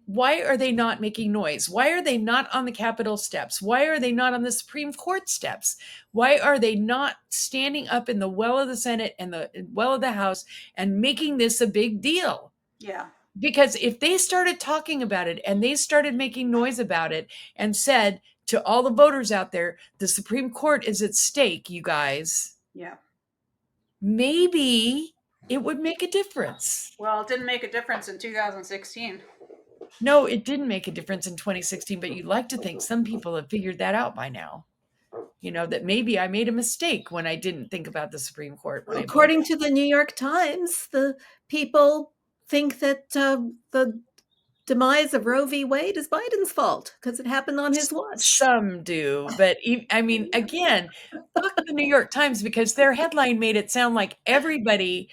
why are they not making noise? Why are they not on the Capitol steps? Why are they not on the Supreme Court steps? Why are they not standing up in the well of the Senate and the well of the House and making this a big deal? Yeah. Because if they started talking about it and they started making noise about it and said to all the voters out there, the Supreme Court is at stake, you guys. Yeah. Maybe it would make a difference. Well, it didn't make a difference in 2016. No, it didn't make a difference in 2016, but you'd like to think some people have figured that out by now. That maybe I made a mistake when I didn't think about the Supreme Court. According to the New York Times, the people think that the demise of Roe v. Wade is Biden's fault because it happened on his watch. Some do, but I mean, again, fuck the New York Times, because their headline made it sound like everybody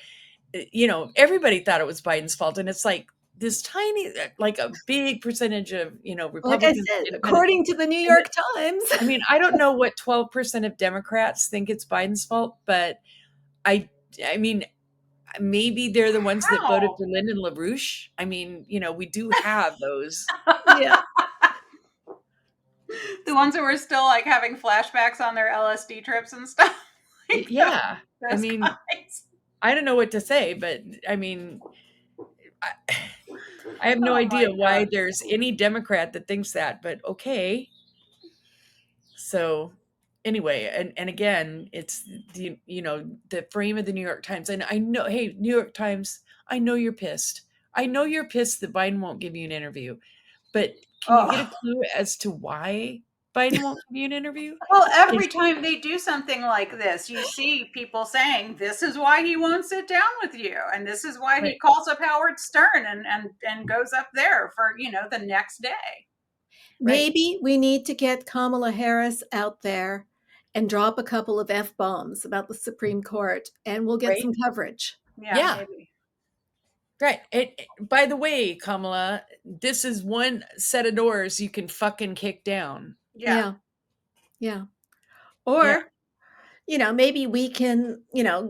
thought it was Biden's fault. And it's like this tiny, like a big percentage of, Republicans. Like I said, according to the New York Times. I mean, I don't know what 12% of Democrats think it's Biden's fault, but I mean, maybe they're the ones that voted for Lyndon LaRouche. I mean, we do have those. Yeah. The ones that were still like having flashbacks on their LSD trips and stuff. Like yeah. I mean, guys. I don't know what to say, but I mean, I have no idea why there's any Democrat that thinks that, but okay. So anyway, and again, it's the frame of the New York Times. And I know, hey, New York Times, I know you're pissed. I know you're pissed that Biden won't give you an interview, but can you get a clue as to why Biden won't give you an interview? Well, every time they do something like this, you see people saying, this is why he won't sit down with you. And this is why he calls up Howard Stern and goes up there for, the next day. Maybe we need to get Kamala Harris out there and drop a couple of F-bombs about the Supreme Court, and we'll get some coverage. Yeah. Maybe. Right. By the way, Kamala, this is one set of doors you can fucking kick down. Yeah. Or, maybe we can,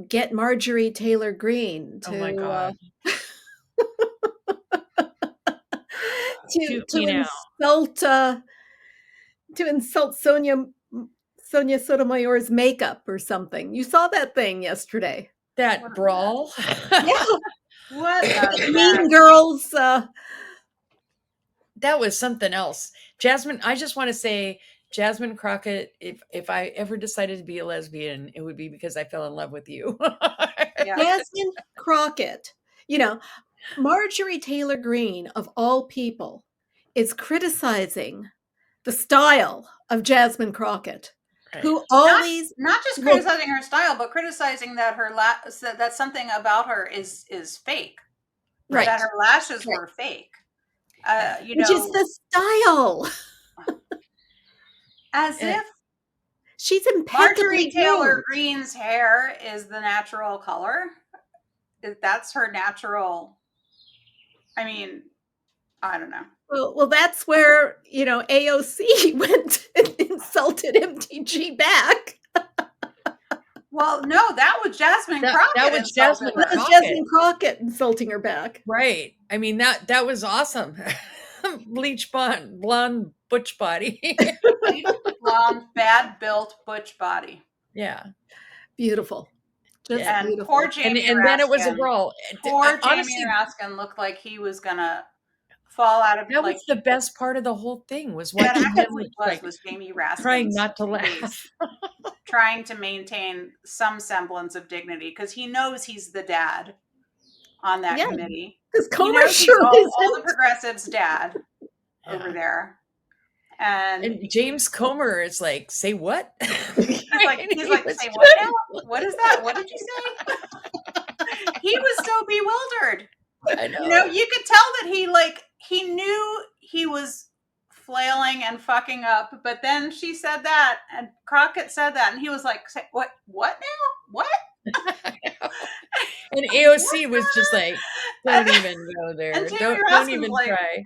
get Marjorie Taylor Greene to, oh my God. to insult Sonia Sotomayor's makeup or something. You saw that thing yesterday. That brawl? Yeah. What Mean Girls. That was something else. Jasmine, I just want to say, Jasmine Crockett, if I ever decided to be a lesbian, it would be because I fell in love with you. Jasmine Crockett, Marjorie Taylor Greene, of all people, is criticizing the style of Jasmine Crockett, Right. who always not just looked- criticizing her style, but criticizing that that something about her is fake. right, That her lashes were fake. You which know, is the style. as And- if She's Marjorie impeccably Taylor groomed. Greene's hair is the natural color. That's her natural. I mean, I don't know. Well, that's where, AOC went and insulted MTG back. Well, no, that was Jasmine Crockett. That was Jasmine That was Crockett. Jasmine Crockett insulting her back. Right. I mean, that was awesome. Bleach blonde butch body. Blonde, bad built butch body. Yeah. Beautiful. Just And beautiful. poor Jamie And then it was a Raskin. girl. Poor Honestly, Jamie Raskin looked like he was gonna fall out of. that like, was the best part of the whole thing was that watching him actually like was Jamie Raskin trying not to laugh. trying to maintain some semblance of dignity because he knows he's the dad on that committee. Because He Comer knows he's sure all the isn't. progressives' dad over there. And James Comer is like, say what? He's like, say what now? What is that? What did you say? He was so bewildered. I know. You could tell that he knew he was flailing and fucking up, but then she said that, and Crockett said that, and he was like, say, what now? What? And AOC was just like, don't even go there. And Jamie Don't Raskin even was like- try.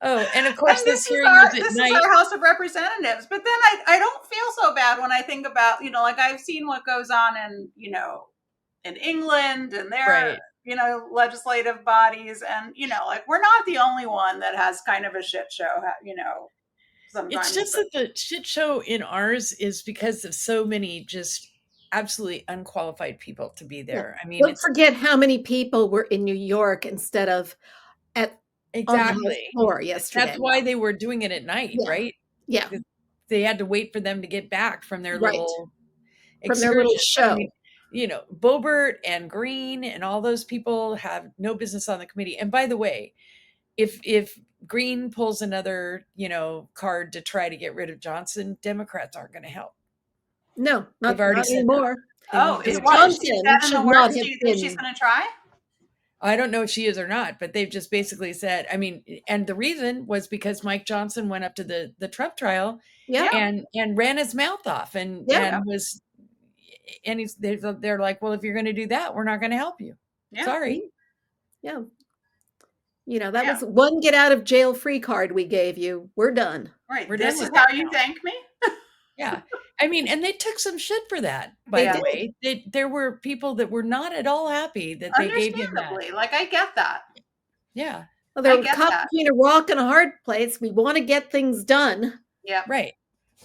Oh, and of course, this hearing is was at night. our House of Representatives. But then I don't feel so bad when I think about, like I've seen what goes on in, in England and their, legislative bodies. And, like we're not the only one that has kind of a shit show, sometimes. It's just that the shit show in ours is because of so many just absolutely unqualified people to be there. I mean, Don't forget how many people were in New York instead of at on the House exactly. floor yesterday. That's why they were doing it at night, Yeah. right? Yeah, They had to wait for them to get back from their Right. little from their little excursion. show. I mean, Boebert and Green and all those people have no business on the committee. And by the way, if Green pulls another, card to try to get rid of Johnson, Democrats aren't going to help. No, They've not already said anymore. Oh, They is need what? to- Is Johnson that in should the not works? have Do you think she's been- going to try? I don't know if she is or not, but they've just basically said, I mean, and the reason was because Mike Johnson went up to the Trump trial Yeah. and ran his mouth off and they're like, well, if you're going to do that, we're not going to help you. Yeah. Sorry. Yeah. That was one get out of jail free card we gave you. We're done. Right. We're This done is with how that you now. thank me? Yeah. I mean, and they took some shit for that, by They the way. There were people that were not at all happy that they gave him that. Understandably. Like, I get that. Yeah. Well, they're I get caught that. between a rock and a hard place. We want to get things done. Yeah. Right.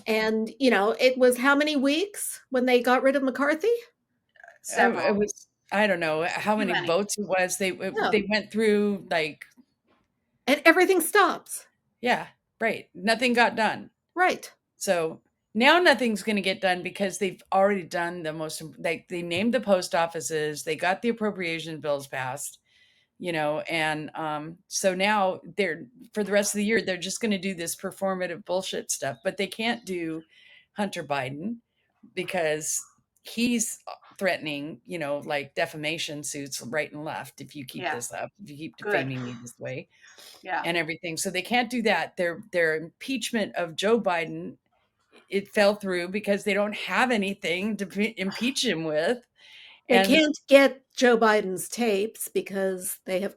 And, it was how many weeks when they got rid of McCarthy? Several. It was, I don't know how many many. votes it was. They went through like, And everything stops. yeah, right. Nothing got done. Right. So now nothing's going to get done because they've already done the most, they named the post offices, they got the appropriation bills passed, and so now for the rest of the year, they're just going to do this performative bullshit stuff, but they can't do Hunter Biden because he's threatening, like defamation suits right and left if you keep this up, if you keep defaming me this way. Yeah. And everything. So they can't do that. Their impeachment of Joe Biden, it fell through because they don't have anything to impeach him with. They can't get Joe Biden's tapes because they have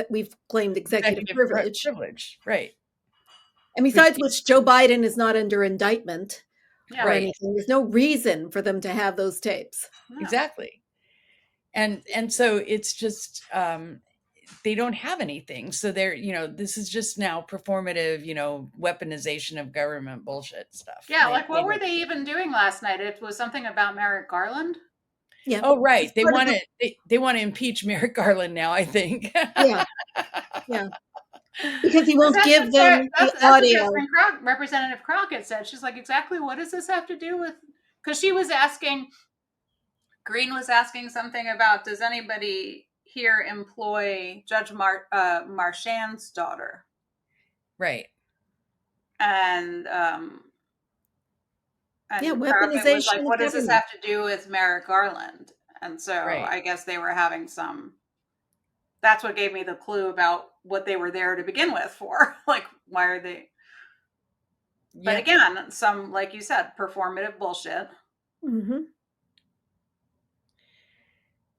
we've claimed executive privilege. Right. And besides which, Joe Biden is not under indictment Yeah. or Right. anything. There's no reason for them to have those tapes. Yeah. Exactly. And so it's just they don't have anything. So they're, this is just now performative, weaponization of government bullshit stuff. Yeah. Like, what were they even doing last night? It was something about Merrick Garland. Yeah. Oh, right. It's They part of want to they want to impeach Merrick Garland now, I think. Yeah. Yeah. Because he won't That's give what them that's the audio. what Representative Crockett said. She's like, exactly what does this have to do with? Because she was asking, Green was asking something about, does anybody here employ Judge Marchand's daughter. Right. And Yeah, It was like, weaponization of what does this government. have to do with Merrick Garland? And so Right. I guess they were having that's what gave me the clue about what they were there to begin with for. Like, why are they? But Yeah. again, some, like you said, performative bullshit. Mm-hmm.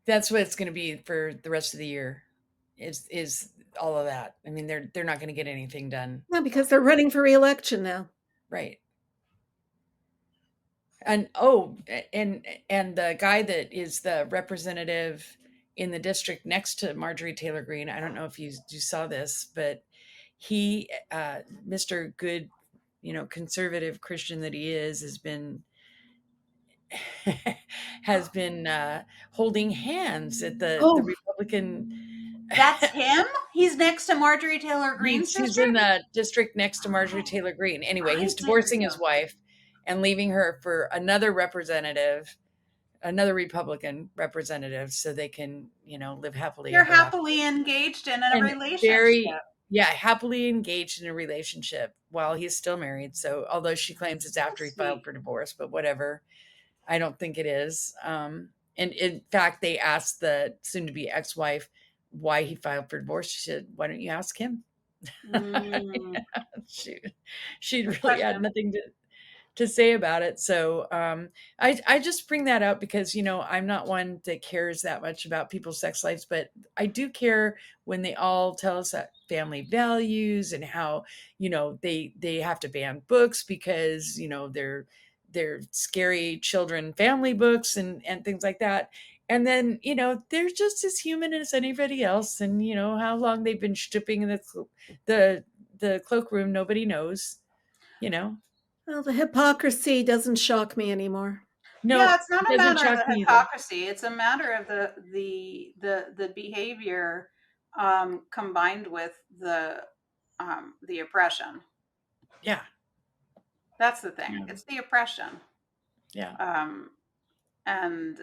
That's what it's going to be for the rest of the year. Is all of that. I mean, they're not going to get anything done. No, because they're running for re-election now. Right. And and the guy that is the representative in the district next to Marjorie Taylor Greene, I don't know if you saw this, but he, Mr. Good, conservative Christian that he is, has been holding hands at the Republican. That's him? He's next to Marjorie Taylor Greene's He's in the district next to Marjorie Taylor Greene. Anyway, he's divorcing his wife and leaving her for another Republican representative, so they can, live happily. They're happily engaged in a relationship. Happily engaged in a relationship while he's still married. So, although she claims it's after he filed for divorce, but whatever. I don't think it is. And in fact, they asked the soon-to-be ex-wife why he filed for divorce. She said, "Why don't you ask him?" She really had nothing to say about it. So I just bring that up because, I'm not one that cares that much about people's sex lives, but I do care when they all tell us that family values and how, they have to ban books because, they're scary children family books and things like that. And then, they're just as human as anybody else. And, how long they've been stripping in the cloakroom, nobody knows, Well, the hypocrisy doesn't shock me anymore. No, yeah, it's not a matter of the hypocrisy. It's a matter of the behavior combined with the oppression. Yeah. That's the thing. Yeah. It's the oppression. Yeah. And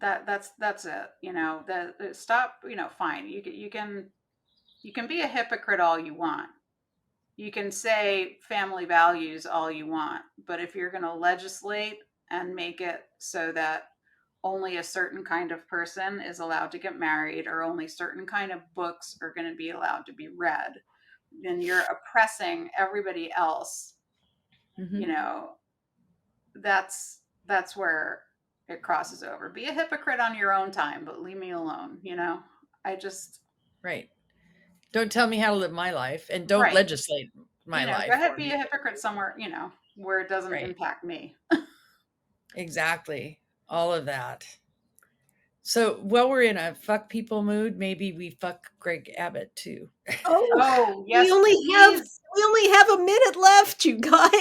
that's it. Stop. Fine. You can be a hypocrite all you want. You can say family values all you want, but if you're going to legislate and make it so that only a certain kind of person is allowed to get married or only certain kind of books are going to be allowed to be read, then you're oppressing everybody else. Mm-hmm. That's where it crosses over. Be a hypocrite on your own time, but leave me alone. Right. Don't tell me how to live my life, and don't legislate my life. Go ahead, be a hypocrite somewhere, where it doesn't impact me. Exactly. All of that. So while we're in a fuck people mood, maybe we fuck Greg Abbott too. Oh yes. We only have a minute left, you guys.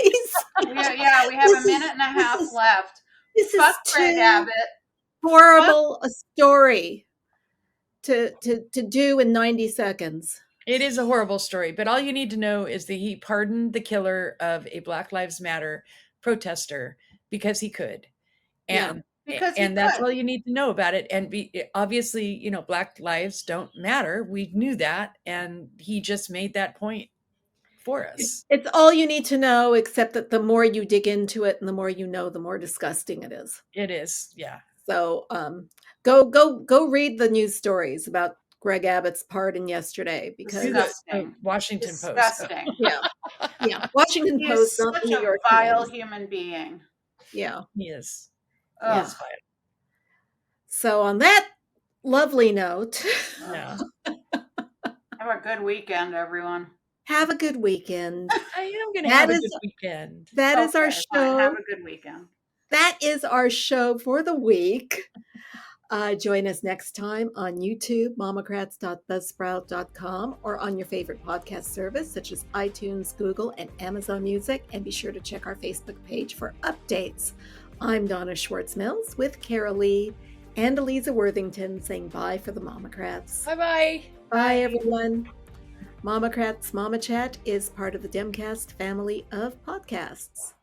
We have a minute and a half left. This fuck is Greg Abbott. Horrible a story to do in 90 seconds. It is a horrible story, but all you need to know is that he pardoned the killer of a Black Lives Matter protester because he could. And that's all you need to know about it. And obviously, Black lives don't matter. We knew that. And he just made that point for us. It's all you need to know, except that the more you dig into it and the more you know, the more disgusting it is. It is. Yeah. So go read the news stories about Greg Abbott's pardon yesterday, because Washington Post. Yeah. Washington Post, not the New York Times. Vile human being. Yeah. He is. He is vile. So on that lovely note, have a good weekend, everyone. Have a good weekend. I am going to have a good weekend. That is our show. Fine. Have a good weekend. That is our show for the week. Join us next time on YouTube, MOMocrats.buzzsprout.com, or on your favorite podcast service such as iTunes, Google, and Amazon Music. And be sure to check our Facebook page for updates. I'm Donna Schwartz Mills with Karoli and Aliza Worthington saying bye for the MOMocrats. Bye-bye. Bye, everyone. MOMocrats Mama Chat is part of the Demcast family of podcasts.